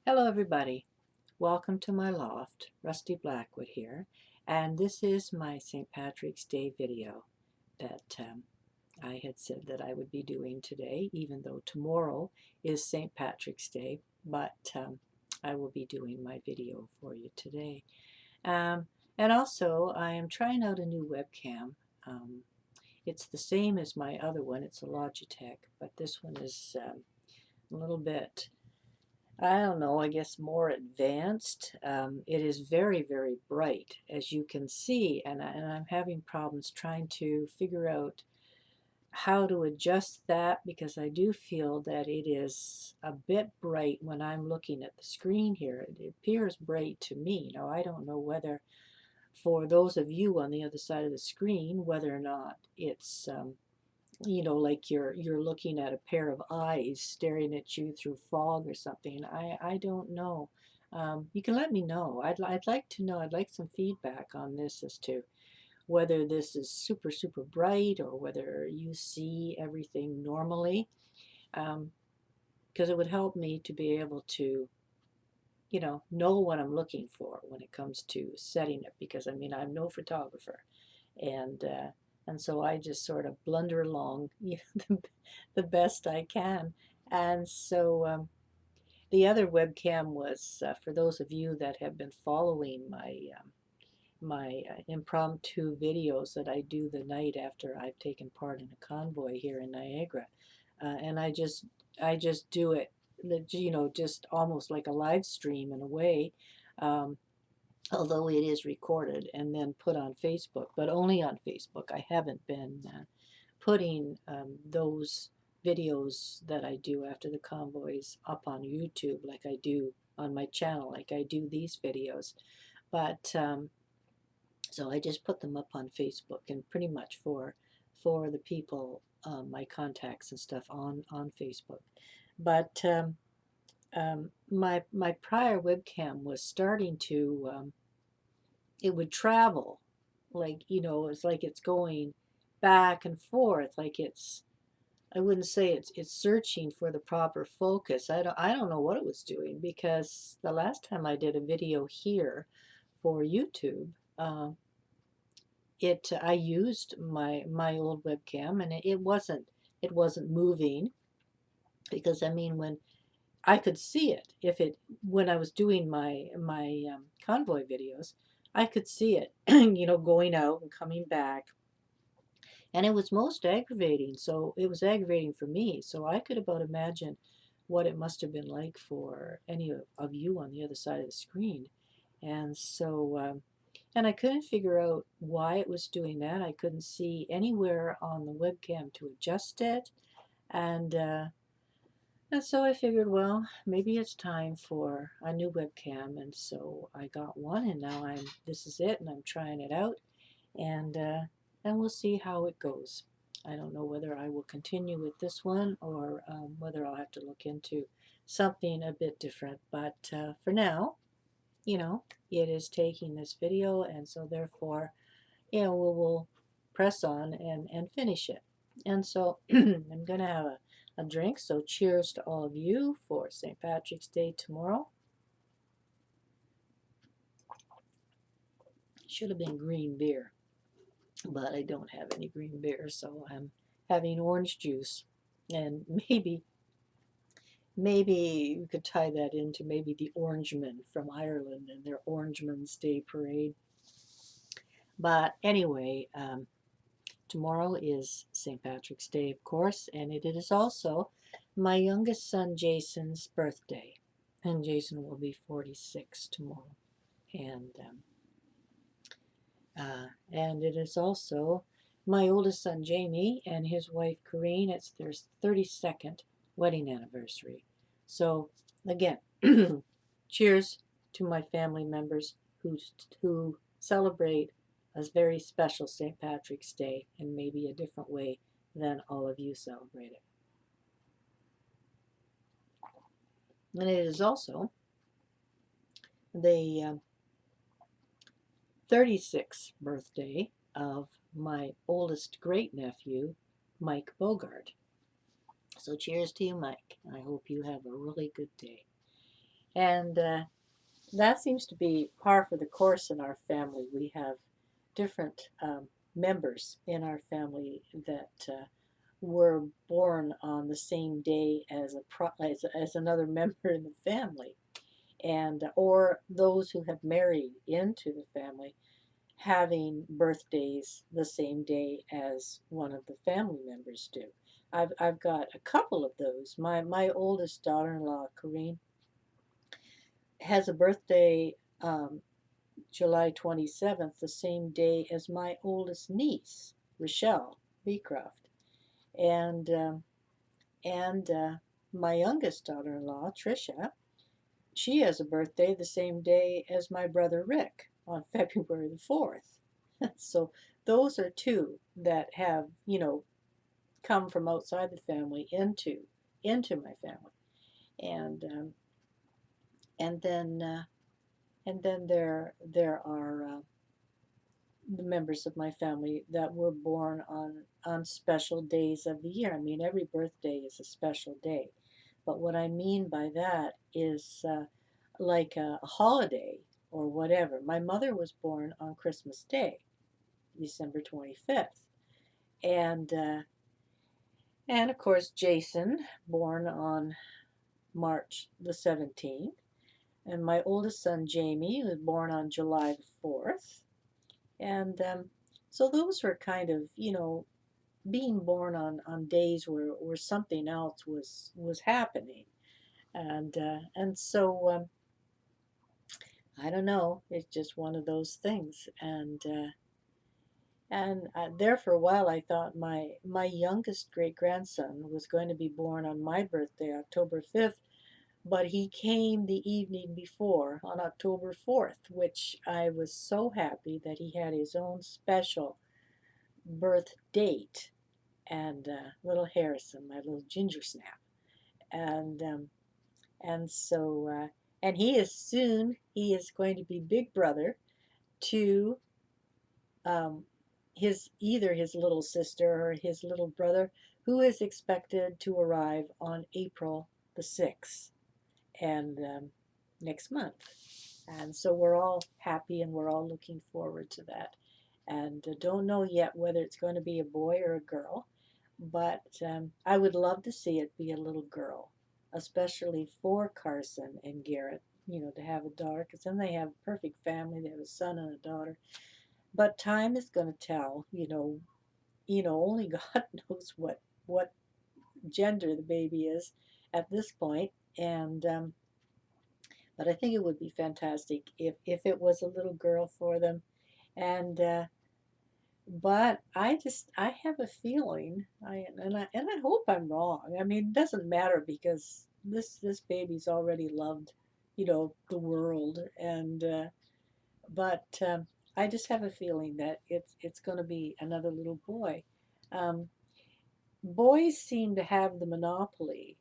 Hello everybody, welcome to my loft. Rusty Blackwood here, and this is my St. Patrick's Day video that I had said that I would be doing today, even though tomorrow is St. Patrick's Day, but I will be doing my video for you today. And also, I am trying out a new webcam. It's the same as my other one, it's a Logitech, but this one is a little bit, I don't know, I guess more advanced. It is very, very bright, as you can see, and I'm having problems trying to figure out how to adjust that because I do feel that it is a bit bright when I'm looking at the screen here. It appears bright to me. Now, I don't know whether for those of you on the other side of the screen, whether or not it's like you're looking at a pair of eyes staring at you through fog or something. I don't know. You can let me know. I'd like to know. I'd like some feedback on this as to whether this is super, super bright or whether you see everything normally. Because it would help me to be able to, know what I'm looking for when it comes to setting it. Because I mean, I'm no photographer, and so I just sort of blunder along, the best I can. And so the other webcam was for those of you that have been following my impromptu videos that I do the night after I've taken part in a convoy here in Niagara, and I just do it, just almost like a live stream in a way. Um, Although it is recorded and then put on Facebook, but only on Facebook. I haven't been putting those videos that I do after the convoys up on YouTube like I do on my channel, like I do these videos. But so I just put them up on Facebook and pretty much for the people, my contacts and stuff on Facebook. But my prior webcam was starting to it would travel, like, it's like it's going back and forth, like it's, I wouldn't say it's searching for the proper focus. I don't know what it was doing, because the last time I did a video here for YouTube, I used my old webcam, and it wasn't moving, because I mean, when I could see it, if it when I was doing my convoy videos, I could see it, going out and coming back, and it was most aggravating. So it was aggravating for me. So I could about imagine what it must have been like for any of you on the other side of the screen. And so, and I couldn't figure out why it was doing that. I couldn't see anywhere on the webcam to adjust it, and so I figured, well, maybe it's time for a new webcam, and so I got one, and now this is it, and I'm trying it out, and we'll see how it goes. I don't know whether I will continue with this one, or whether I'll have to look into something a bit different. But for now, it is taking this video, and so therefore, we'll press on and finish it. And so I'm going to have a drink. So cheers to all of you for St. Patrick's Day tomorrow. Should have been green beer, but I don't have any green beer, so I'm having orange juice. And maybe you could tie that into maybe the Orangemen from Ireland and their Orangemen's Day parade. But anyway, tomorrow is St. Patrick's Day, of course, and it is also my youngest son Jason's birthday. And Jason will be 46 tomorrow. And it is also my oldest son Jamey and his wife Corinne. It's their 32nd wedding anniversary. So again, cheers to my family members who celebrate a very special St. Patrick's Day in maybe a different way than all of you celebrate it. And it is also the 36th birthday of my oldest great-nephew, Mike Bogart. So cheers to you, Mike. I hope you have a really good day. And that seems to be par for the course in our family. We have different members in our family that were born on the same day as as another member in the family, and or those who have married into the family having birthdays the same day as one of the family members do. I've got a couple of those. My oldest daughter-in-law, Corinne, has a birthday July 27th, the same day as my oldest niece, Rochelle Beecroft. And, um, and my youngest daughter-in-law, Tricia, she has a birthday the same day as my brother Rick on February the 4th. So those are two that have, come from outside the family into my family. And and then and then there are the members of my family that were born on special days of the year. I mean, every birthday is a special day, but what I mean by that is like a holiday or whatever. My mother was born on Christmas Day, December 25th, and uh, and of course Jason, born on March the 17th, and my oldest son Jamey was born on July the 4th, and so those were kind of, being born on days where something else was happening, and so I don't know, it's just one of those things, and there for a while I thought my youngest great grandson was going to be born on my birthday, October 5th, but he came the evening before on October 4th, which I was so happy that he had his own special birth date. And little Harrison, my little ginger snap, and and so and he is going to be big brother to um, his either his little sister or his little brother, who is expected to arrive on April the 6th, and next month. And so we're all happy and we're all looking forward to that. And don't know yet whether it's going to be a boy or a girl, but I would love to see it be a little girl, especially for Carson and Garrett, to have a daughter, because then they have a perfect family. They have a son and a daughter. But time is going to tell, only God knows what gender the baby is at this point. And but I think it would be fantastic if it was a little girl for them. And but I have a feeling, and I hope I'm wrong. I mean, it doesn't matter because this baby's already loved, the world, and but I just have a feeling that it's going to be another little boy. Um, Boys seem to have the monopoly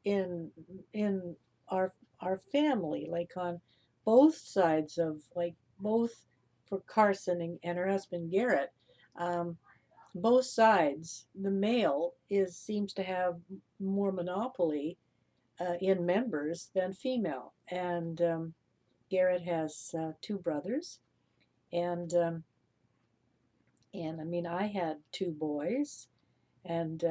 in in our our family, like on both sides of, like, both for Carson and her husband Garrett. Um, both sides, the male is seems to have more monopoly in members than female, and Garrett has two brothers, and and I mean I had two boys, and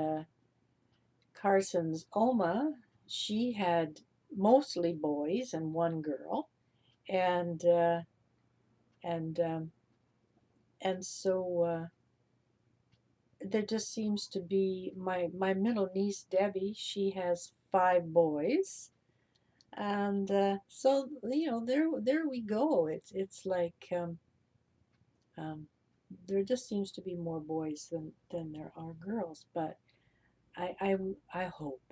Carson's Oma, she had mostly boys and one girl, and and um, and so there just seems to be my middle niece Debbie. She has five boys, and so there we go. It's like um, there just seems to be more boys than there are girls, but I I I hope.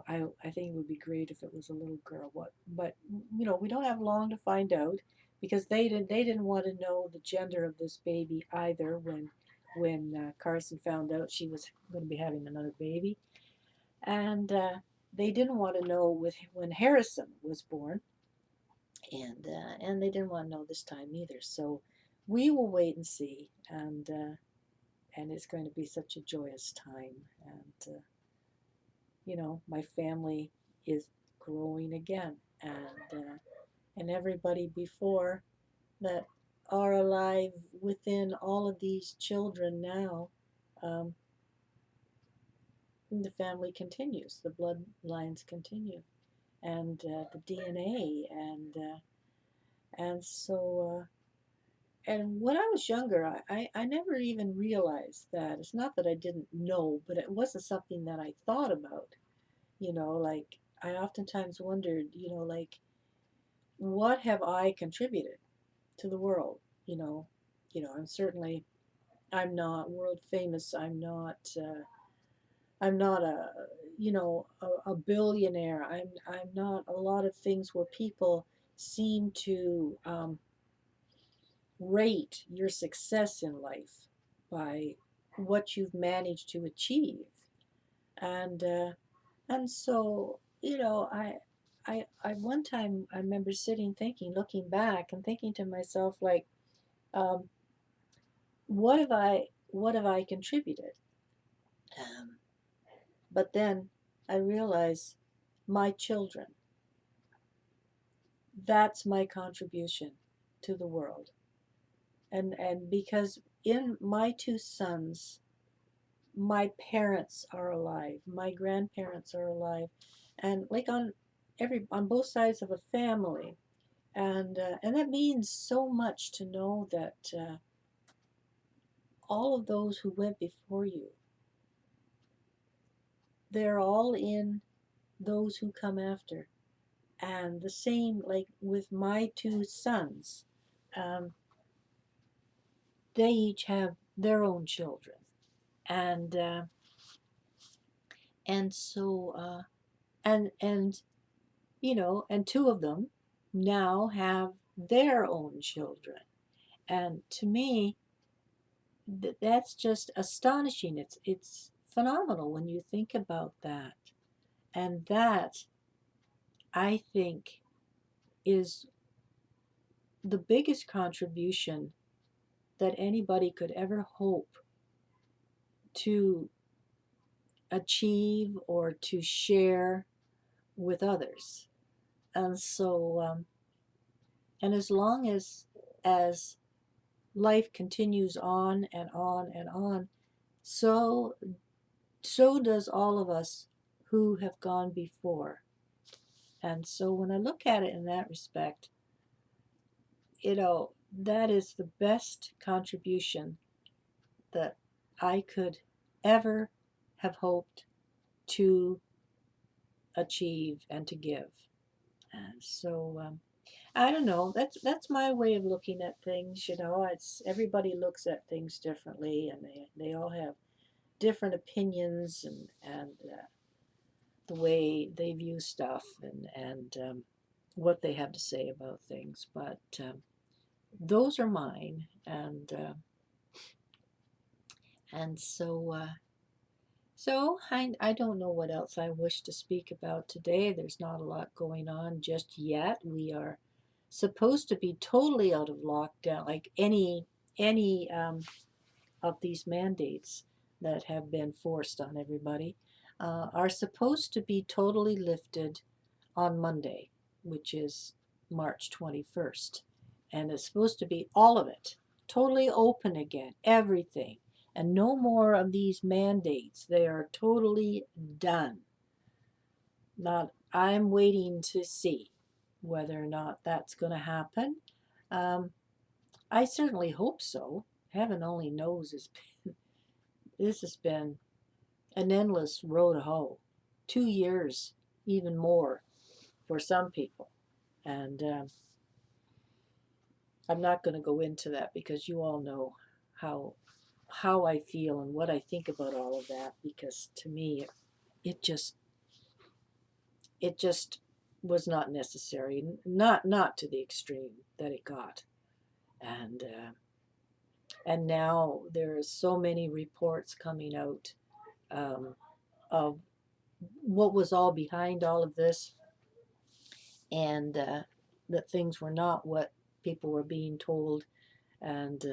I think it would be great if it was a little girl. But we don't have long to find out because they didn't want to know the gender of this baby either when Carson found out she was going to be having another baby, and they didn't want to know with when Harrison was born, and they didn't want to know this time either. So we will wait and see, and it's going to be such a joyous time, and my family is growing again. and everybody before that are alive within all of these children now. Um, the family continues, the bloodlines continue, and the DNA, and so. And when I was younger, I never even realized that. It's not that I didn't know, but it wasn't something that I thought about. Like I oftentimes wondered, like what have I contributed to the world? And certainly I'm not world famous. I'm not a billionaire. I'm not a lot of things where people seem to rate your success in life by what you've managed to achieve. And so I one time I remember sitting thinking, looking back and thinking to myself, like, um, what have I contributed? Um, but then I realized my children, that's my contribution to the world. And because in my two sons, my parents are alive, my grandparents are alive, and like on both sides of a family, and that means so much to know that all of those who went before you, they're all in those who come after. And the same, like with my two sons, um, they each have their own children, and and so and two of them now have their own children. And to me, that's just astonishing. It's phenomenal when you think about that. And that, I think, is the biggest contribution that anybody could ever hope to achieve or to share with others. And so, and as long as life continues on and on and on, so so does all of us who have gone before. And so when I look at it in that respect, that is the best contribution that I could ever have hoped to achieve and to give. And so I don't know. That's my way of looking at things. It's everybody looks at things differently, and they all have different opinions and the way they view stuff and what they have to say about things. But those are mine, and so I don't know what else I wish to speak about today. There's not a lot going on just yet. We are supposed to be totally out of lockdown, like any of these mandates that have been forced on everybody are supposed to be totally lifted on Monday, which is March 21st. And it's supposed to be all of it, totally open again, everything. And no more of these mandates. They are totally done. Not, I'm waiting to see whether or not that's going to happen. Um, I certainly hope so. Heaven only knows this has been an endless road to hoe. 2 years, even more, for some people. And I'm not going to go into that because you all know how how I feel and what I think about all of that. Because to me, it just it just was not necessary. Not to the extreme that it got. And and now there are so many reports coming out um, of what was all behind all of this, and that things were not what people were being told, and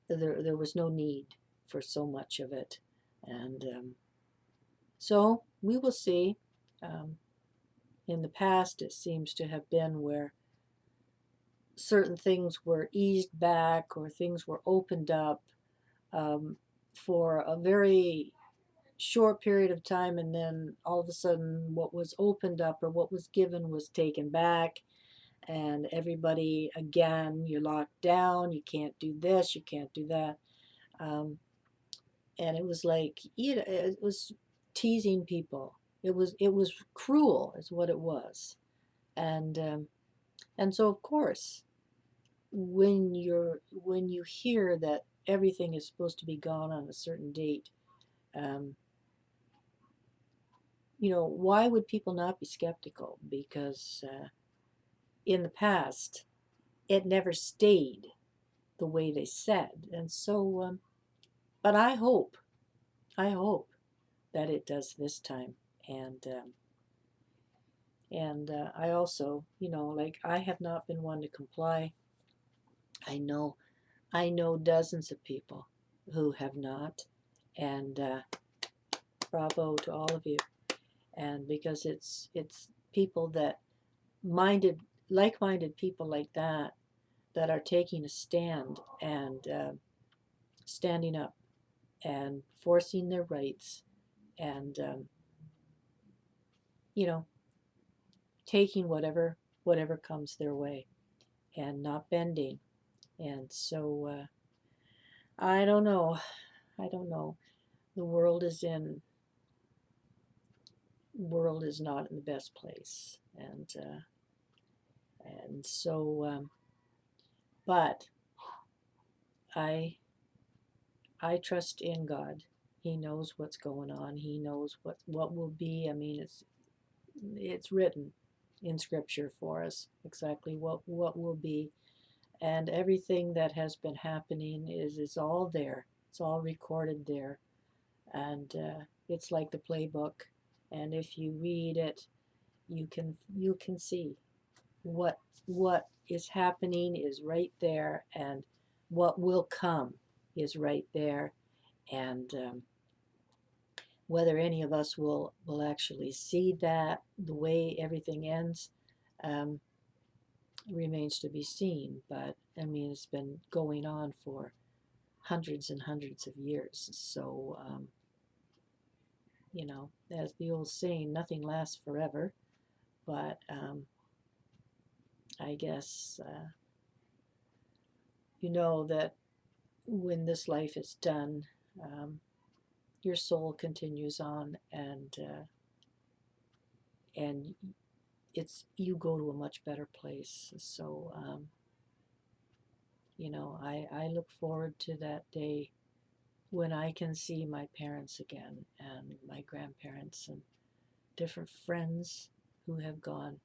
there was no need for so much of it. And so we will see. Um, In the past, it seems to have been where certain things were eased back or things were opened up um, for a very short period of time, and then all of a sudden what was opened up or what was given was taken back, and everybody, again, you're locked down, you can't do this, you can't do that. And it was like, you know, it was teasing people. It was cruel is what it was. And so of course, when you hear that everything is supposed to be gone on a certain date, um, why would people not be skeptical? Because in the past, it never stayed the way they said. And so, but I hope that it does this time. And I also, like, I have not been one to comply. I know, I know dozens of people who have not, and bravo to all of you. And because it's people that minded, like-minded people like that are taking a stand and standing up and forcing their rights and you know taking whatever comes their way and not bending. And so I don't know. I don't know. The world is not in the best place, and so but I I trust in God. He knows what's going on. He knows what will be. I mean, it's written in Scripture for us exactly what will be, and everything that has been happening is all there. It's all recorded there, and it's like the playbook. And if you read it, you can see what what is happening is right there, and what will come is right there. And whether any of us will actually see that the way everything ends um, remains to be seen. But I mean, it's been going on for hundreds and hundreds of years. So as the old saying, nothing lasts forever. But I guess you know that when this life is done, um, your soul continues on, and it's you go to a much better place. So I look forward to that day when I can see my parents again and my grandparents and different friends who have gone,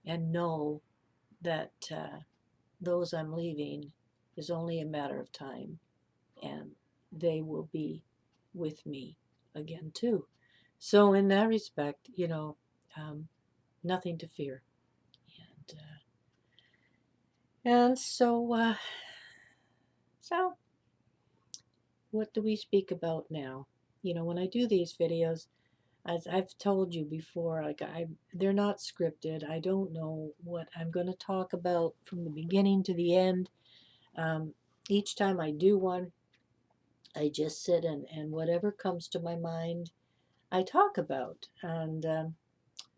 and know that those I'm leaving is only a matter of time, and they will be with me again too. So in that respect, um, nothing to fear. And so what do we speak about now? When I do these videos, as I've told you before, like they're not scripted. I don't know what I'm going to talk about from the beginning to the end. Um, each time I do one, I just sit and whatever comes to my mind, I talk about. And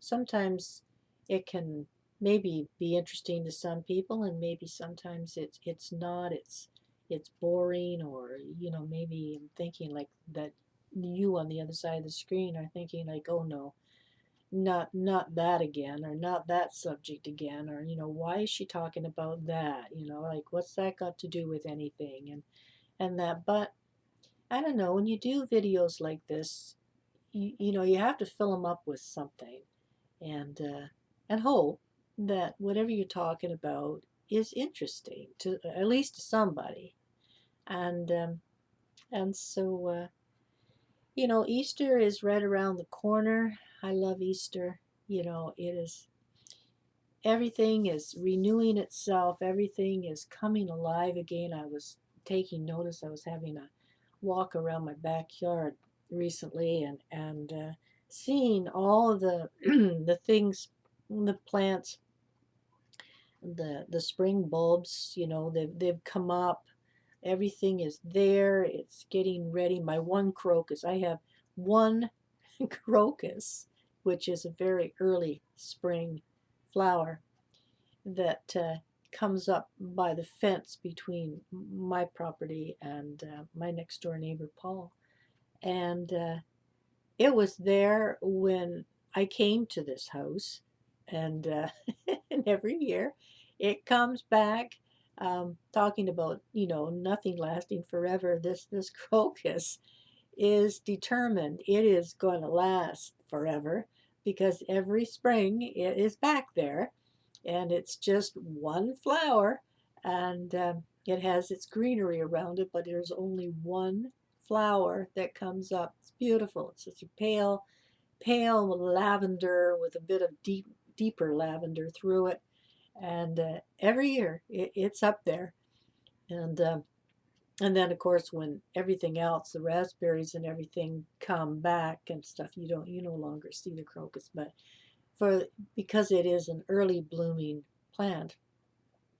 sometimes it can maybe be interesting to some people, and maybe sometimes it's not. It's boring, or maybe I'm thinking like that you on the other side of the screen are thinking like, oh no, not that again, or not that subject again, or why is she talking about that, like what's that got to do with anything, and that. But I don't know, when you do videos like this, you have to fill them up with something, and hope that whatever you're talking about is interesting to at least to somebody. And um, and so Easter is right around the corner. I love Easter. It is, everything is renewing itself, everything is coming alive again. I was taking notice. I was having a walk around my backyard recently, and seeing all of the the things, the plants, the spring bulbs, they've come up. Everything is there. It's getting ready. My one crocus, I have one crocus, which is a very early spring flower that comes up by the fence between my property and my next door neighbor, Paul. And it was there when I came to this house, and, and every year it comes back, talking about nothing lasting forever. This crocus is determined it is going to last forever because every spring it is back there, and it's just one flower, and it has its greenery around it, but there's only one flower that comes up. It's beautiful. It's just a pale lavender with a bit of deeper lavender through it, and every year it's up there. And then of course when everything else, the raspberries and everything come back and stuff, you no longer see the crocus. But for because it is an early blooming plant,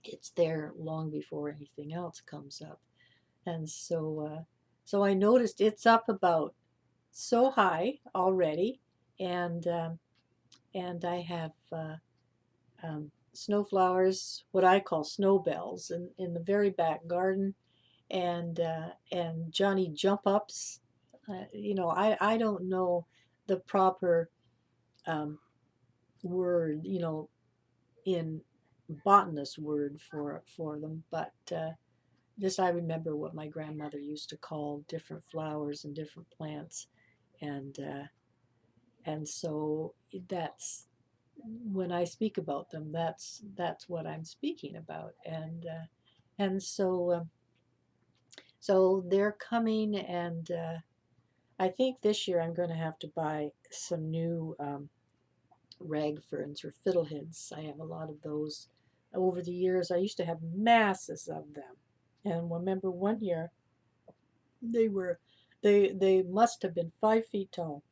it's there long before anything else comes up. And so I noticed it's up about so high already, and I have snowflowers, what I call snowbells, in the very back garden, and Johnny jump ups. I don't know the proper word, in botanist word for them, but just I remember what my grandmother used to call different flowers and different plants, and so that's when I speak about them. That's what I'm speaking about, and so they're coming, and I think this year I'm going to have to buy some new rag ferns or fiddleheads. I have a lot of those. Over the years, I used to have masses of them, and remember one year they were they must have been 5 feet tall.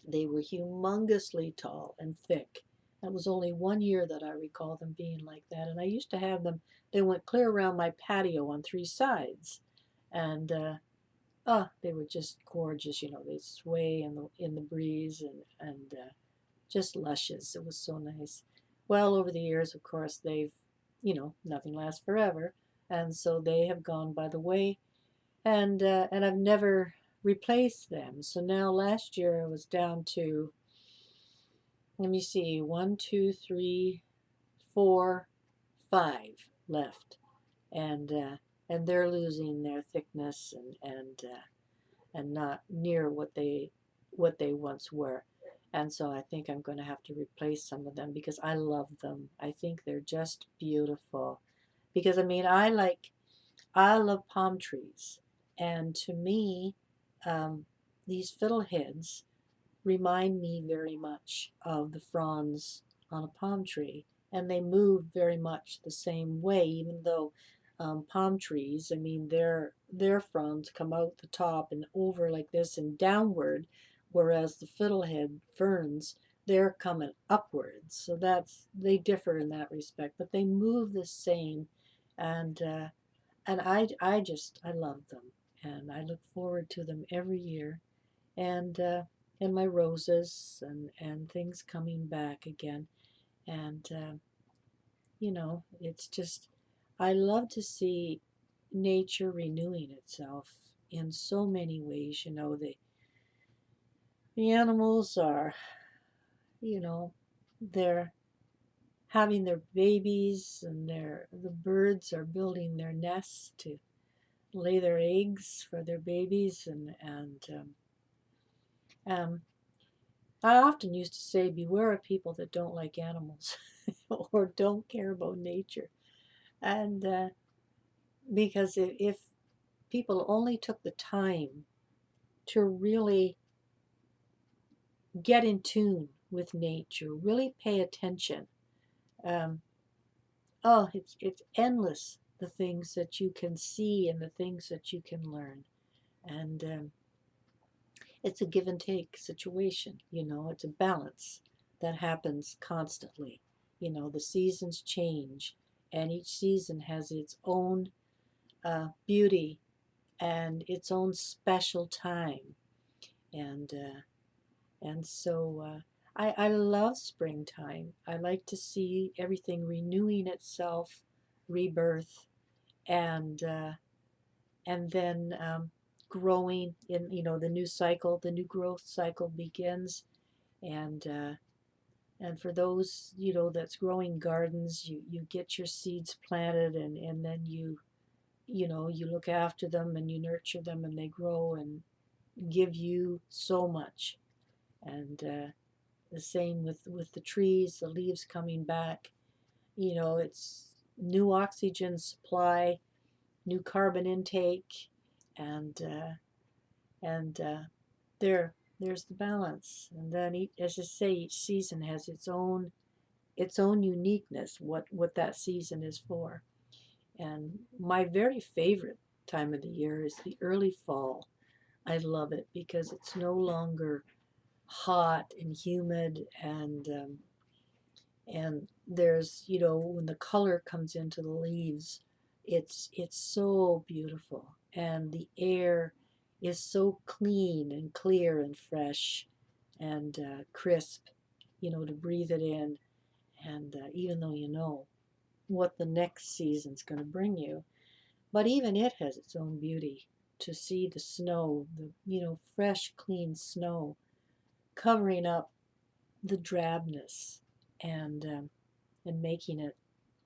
They were humongously tall and thick. That was only one year that I recall them being like that. And I used to have them, they went clear around my patio on 3 sides. And they were just gorgeous. They sway in the breeze, and just luscious. It was so nice. Well, over the years, of course, they've, nothing lasts forever. And so they have gone by the way, and I've never replaced them. So now last year I was down to, let me see, 1, 2, 3, 4, 5 left, and they're losing their thickness, and not near what they once were. And so I think I'm going to have to replace some of them because I love them. I think they're just beautiful. Because I love palm trees, and to me, these fiddleheads remind me very much of the fronds on a palm tree, and they move very much the same way, even though palm trees, I mean, their fronds come out the top and over like this and downward, whereas the fiddlehead ferns, they're coming upwards. So they differ in that respect, but they move the same, and I love them, and I look forward to them every year, and my roses and things coming back again, and it's just I love to see nature renewing itself in so many ways. The animals are, you know, they're having their babies, and the birds are building their nests to lay their eggs for their babies, and um, I often used to say, beware of people that don't like animals or don't care about nature. And because if people only took the time to really get in tune with nature, really pay attention, um, it's endless, the things that you can see and the things that you can learn. And it's a give and take situation, it's a balance that happens constantly. The seasons change, and each season has its own beauty and its own special time. And I love springtime. I like to see everything renewing itself, rebirth, and then growing in, the new cycle, the new growth cycle begins. And and for those, that's growing gardens, you get your seeds planted, and then you look after them and you nurture them, and they grow and give you so much. And the same with the trees, the leaves coming back. It's new oxygen supply, new carbon intake, and there's the balance. And then, as I say, each season has its own uniqueness. What that season is for. And my very favorite time of the year is the early fall. I love it because it's no longer hot and humid, and there's, when the color comes into the leaves, it's so beautiful, and the air is so clean and clear and fresh and crisp, to breathe it in. And even though what the next season's going to bring you, but even it has its own beauty. To see the snow, the fresh, clean snow covering up the drabness, and making it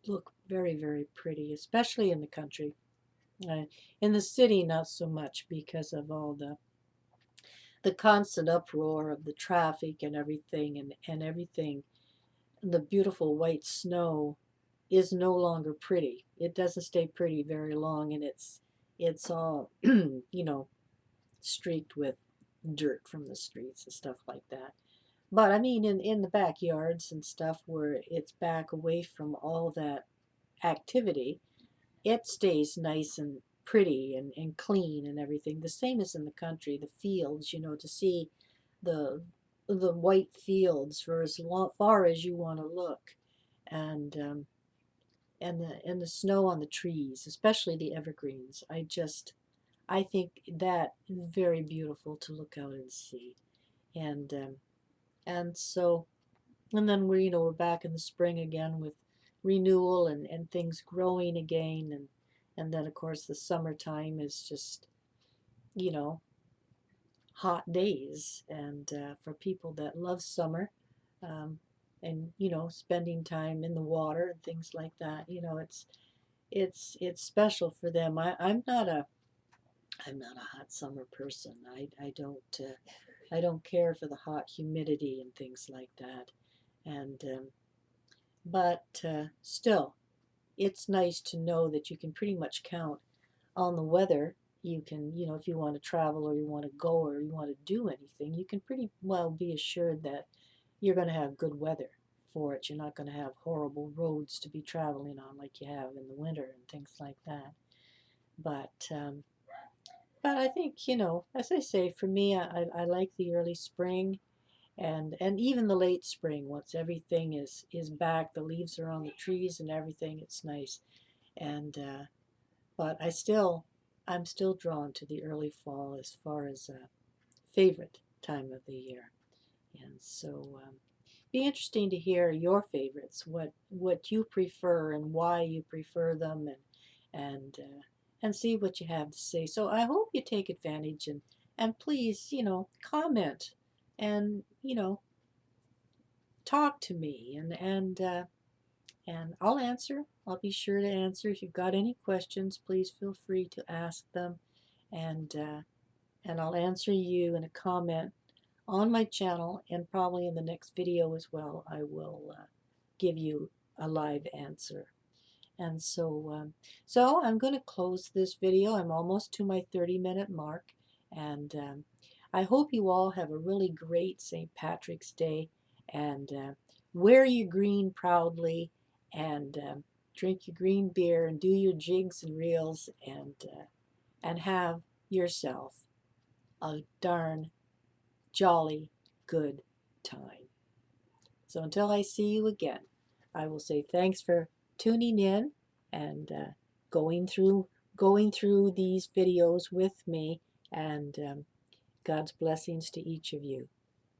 look very, very pretty, especially in the country. In the city, not so much because of all the constant uproar of the traffic and everything, and everything. The beautiful white snow is no longer pretty. It doesn't stay pretty very long, and it's all streaked with dirt from the streets and stuff like that. But I mean, in the backyards and stuff where it's back away from all that activity, it stays nice and pretty and clean and everything. The same as in the country, the fields, to see the the white fields for as far as you want to look, and the snow on the trees, especially the evergreens. I think that very beautiful to look out and see. And and so and then we're back in the spring again with renewal, and things growing again, and then of course the summertime is just you know hot days, and for people that love summer, um, and spending time in the water and things like that, it's special for them. I'm not a hot summer person. I don't care for the hot humidity and things like that. And but still, it's nice to know that you can pretty much count on the weather. You can, if you want to travel or you want to go or you want to do anything, you can pretty well be assured that you're going to have good weather for it. You're not going to have horrible roads to be traveling on like you have in the winter and things like that. But I think, as I say, for me, I like the early spring, and even the late spring, once everything is back, the leaves are on the trees and everything. It's nice. And but I'm still drawn to the early fall as far as a favorite time of the year. And so be interesting to hear your favorites, what you prefer and why you prefer them, and see what you have to say. So I hope you take advantage, and please, comment, and talk to me, and I'll answer. I'll be sure to answer. If you've got any questions, please feel free to ask them, and I'll answer you in a comment on my channel, and probably in the next video as well. I will give you a live answer. And so I'm going to close this video. I'm almost to my 30-minute mark, and I hope you all have a really great St. Patrick's Day, and wear your green proudly, and drink your green beer, and do your jigs and reels, and have yourself a darn jolly good time. So until I see you again, I will say thanks for tuning in and going through these videos with me, and God's blessings to each of you.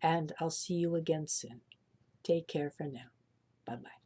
And I'll see you again soon. Take care for now. Bye-bye.